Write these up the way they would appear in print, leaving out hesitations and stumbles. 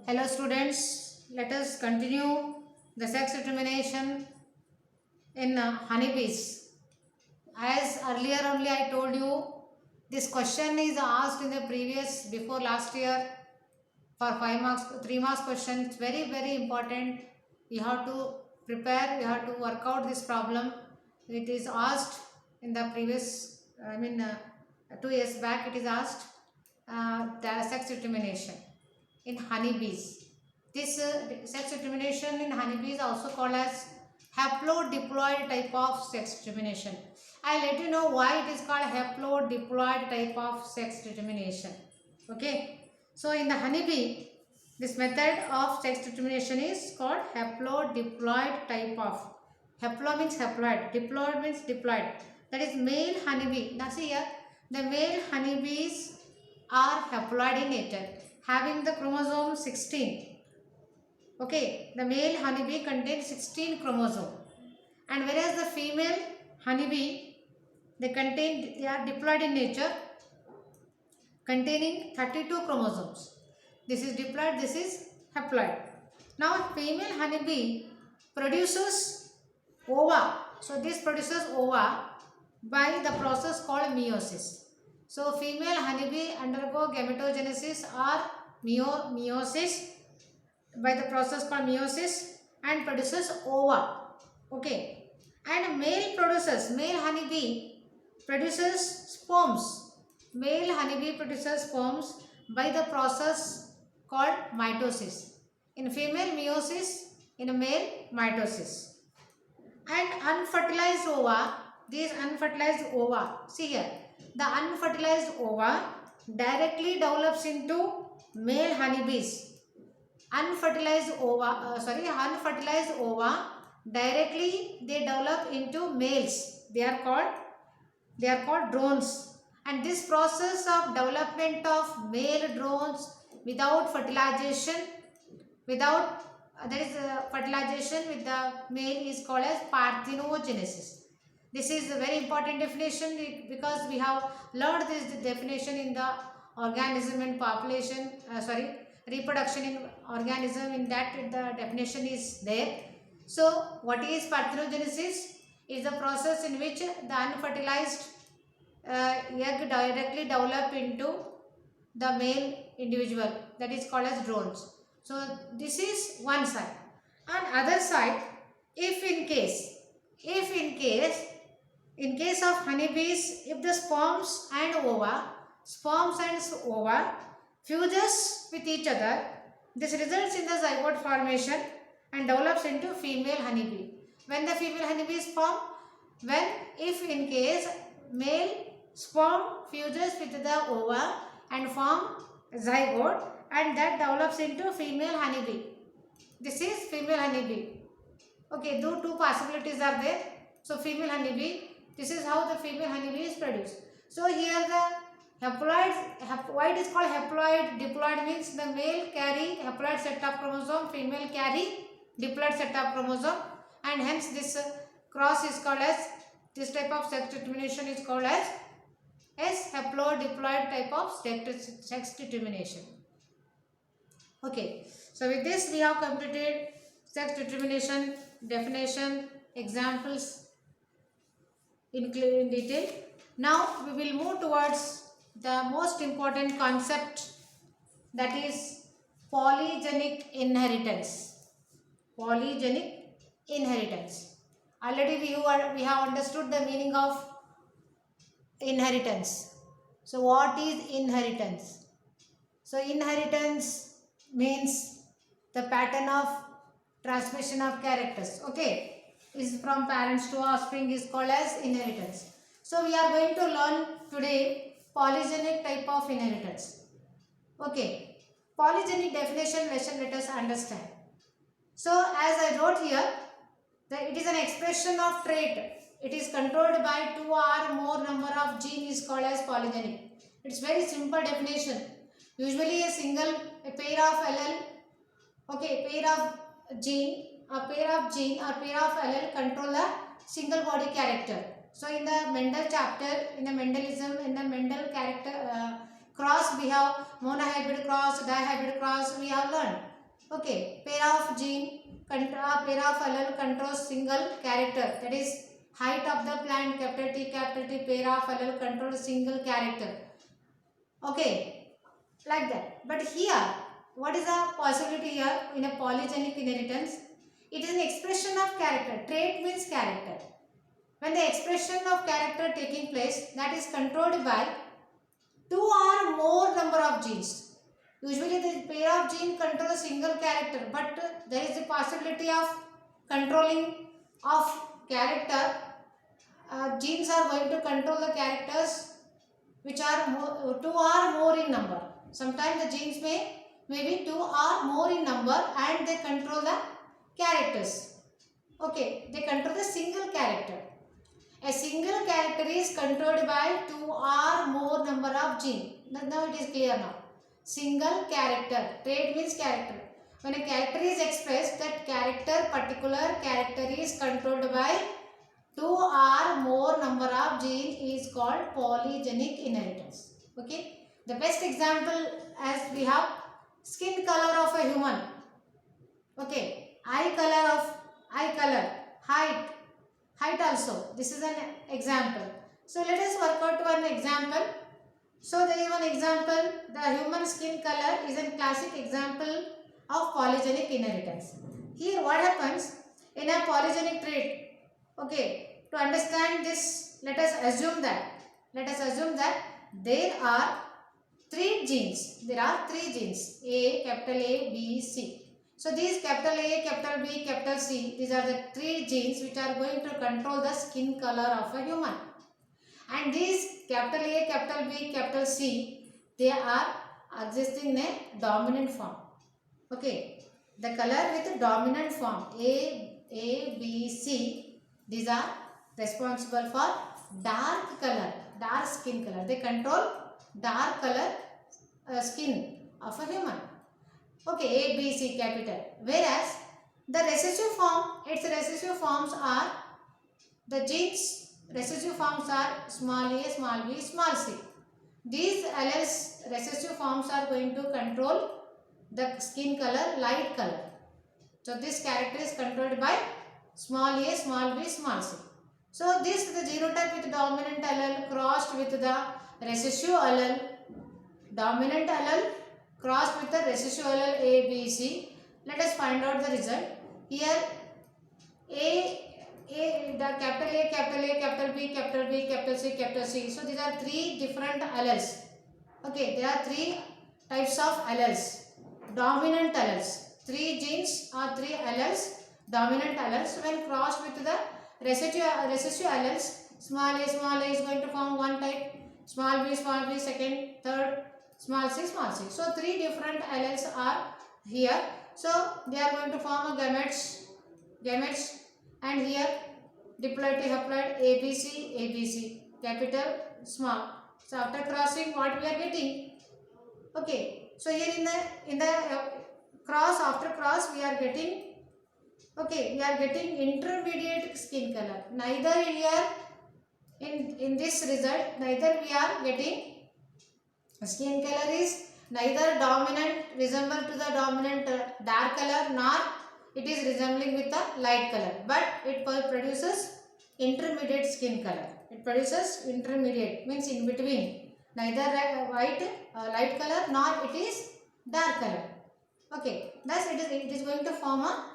Hello students, let us continue the sex determination in honeybees. As earlier only I told you, this question is asked in the previous before last year for 5 marks, 3 marks question. It's very important. You have to prepare, you have to work out this problem. It is asked in the previous, 2 years back it is asked the sex determination in honeybees. This sex determination in honeybees also called as haplodiploid type of sex determination. I'll let you know why it is called haplodiploid type of sex determination. Okay. So in the honeybee, this method of sex determination is called haplodiploid type of. Haplo means haploid, diploid means diploid. That is male honeybee. Now see here, the male honeybees are haploid in nature, having the chromosome 16. Okay, the male honeybee contains 16 chromosomes, and whereas the female honeybee, they are diploid in nature, containing 32 chromosomes. This is diploid, this is haploid. Now female honeybee produces ova. So this produces ova by the process called meiosis. So female honeybee undergo gametogenesis or meiosis by the process called meiosis and produces ova. Okay. And male honeybee produces sperms. Male honeybee produces sperms by the process called mitosis. In female meiosis, in a male mitosis. And unfertilized ova, these unfertilized ova, see here, the unfertilized ova directly develops into male honeybees. Unfertilized ova directly they develop into males. They are called drones. And this process of development of male drones without fertilization, fertilization with the male is called as parthenogenesis. This is a very important definition because we have learned this definition in the organism and population, reproduction in organism. In that the definition is there. So what is parthenogenesis? Is the process in which the unfertilized egg directly develop into the male individual, that is called as drones. So this is one side. On other side, if in case of honeybees, if the sperms and ova fuses with each other, this results in the zygote formation and develops into female honeybee. When the female honeybee is formed, if in case male sperm fuses with the ova and form zygote, and that develops into female honeybee. This is female honeybee. Okay, two possibilities are there. So female honeybee, this is how the female honeybee is produced. So here the haploids, why it is called haploid? Diploid means the male carry haploid set of chromosome, female carry diploid set of chromosome, and hence this cross is called as, this type of sex determination is called as haplodiploid type of sex determination. Okay, so with this we have completed sex determination, definition, examples in detail. Now we will move towards the most important concept, that is polygenic inheritance. Polygenic inheritance. Already we have understood the meaning of inheritance. So what is inheritance? So inheritance means the pattern of transmission of characters. Okay, is from parents to offspring is called as inheritance. So we are going to learn today polygenic type of inheritance. Okay, polygenic definition let us understand. So as I wrote here, it is an expression of trait. It is controlled by 2 or more number of genes is called as polygenic. It's very simple definition. Usually a pair of allele, okay, pair of gene or pair of allele control a single body character. So in the Mendel chapter, in the Mendelism, in the Mendel character Cross we have monohybrid cross, dihybrid cross we have learned. Okay, pair of gene, pair of allele controls single character, that is height of the plant, capital T, pair of allele controls single character. Okay, like that. But here, what is the possibility here in a polygenic inheritance? It is an expression of character. Trait means character. When the expression of character taking place, that is controlled by two or more number of genes. Usually the pair of gene control a single character, but there is a possibility of controlling of character. Genes are going to control the characters which are two or more in number. Sometimes the genes may be two or more in number and they control the characters. Okay, they control the single character. A single character is controlled by two or more number of genes. Now it is clear now. Single character. Trait means character. When a character is expressed, that particular character is controlled by two or more number of genes is called polygenic inheritance. Okay. The best example as we have skin color of a human. Okay. Eye color, height also. This is an example. So let us work out one example. So there is one example. The human skin color is a classic example of polygenic inheritance. Here what happens in a polygenic trait? Okay, to understand this, let us assume that there are three genes. There are three genes, capital A, B, C. So these capital A, capital B, capital C, these are the three genes which are going to control the skin color of a human. And these capital A, capital B, capital C, they are existing in a dominant form. Okay, the color with dominant form A, B, C, these are responsible for dark color, dark skin color. They control dark color skin of a human. Okay, A, B, C capital. Whereas the recessive form, its recessive forms are, the genes recessive forms are small a, small b, small c. These alleles recessive forms are going to control the skin color, light color. So this character is controlled by small a, small b, small c. So this the genotype with dominant allele crossed with the recessive allele, dominant allele crossed with the recessive allele A, B, C. Let us find out the result. Here the capital A, capital B, capital C, capital C. So these are three different alleles. Okay, there are three types of alleles. Dominant alleles. Three genes or three alleles, dominant alleles. When crossed with the recessive alleles, small a is going to form one type, small b second, third, small c. So three different alleles are here. So they are going to form a gametes, and here diploid to haploid ABC, capital, small. So after crossing, what we are getting? Okay. So here in the cross, after cross, we are getting. Okay, we are getting intermediate skin color. Neither here in this result, neither we are getting skin color is neither dominant, resemble to the dominant dark color, nor it is resembling with the light color, but it produces intermediate skin color. It produces intermediate, means in between, neither white light color nor it is dark color. Okay, thus it is going to form a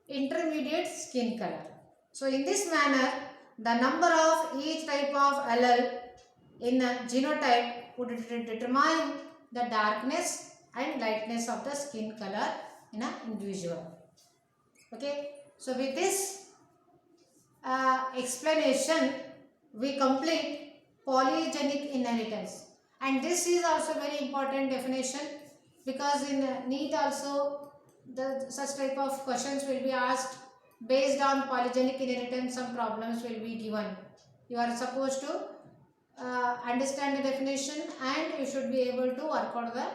intermediate skin color. So in this manner, the number of each type of allele in a genotype would determine the darkness and lightness of the skin color in an individual. Okay, so with this explanation, we complete polygenic inheritance, and this is also very important definition, because in NEET also such type of questions will be asked based on polygenic inheritance. Some problems will be given. You are supposed to understand the definition and you should be able to work out the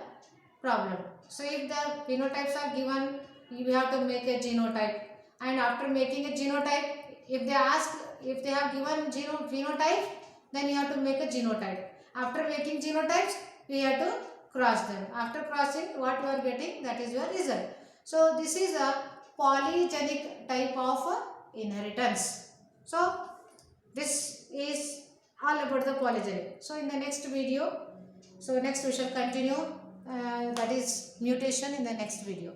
problem. So if the phenotypes are given, you have to make a genotype, and after making a genotype, if they have given phenotype, then you have to make a genotype. After making genotypes, we have to cross them. After crossing, what you are getting, that is your result. So this is a polygenic type of inheritance. So this is all about the polygeny. So in the next video, next we shall continue, that is mutation in the next video.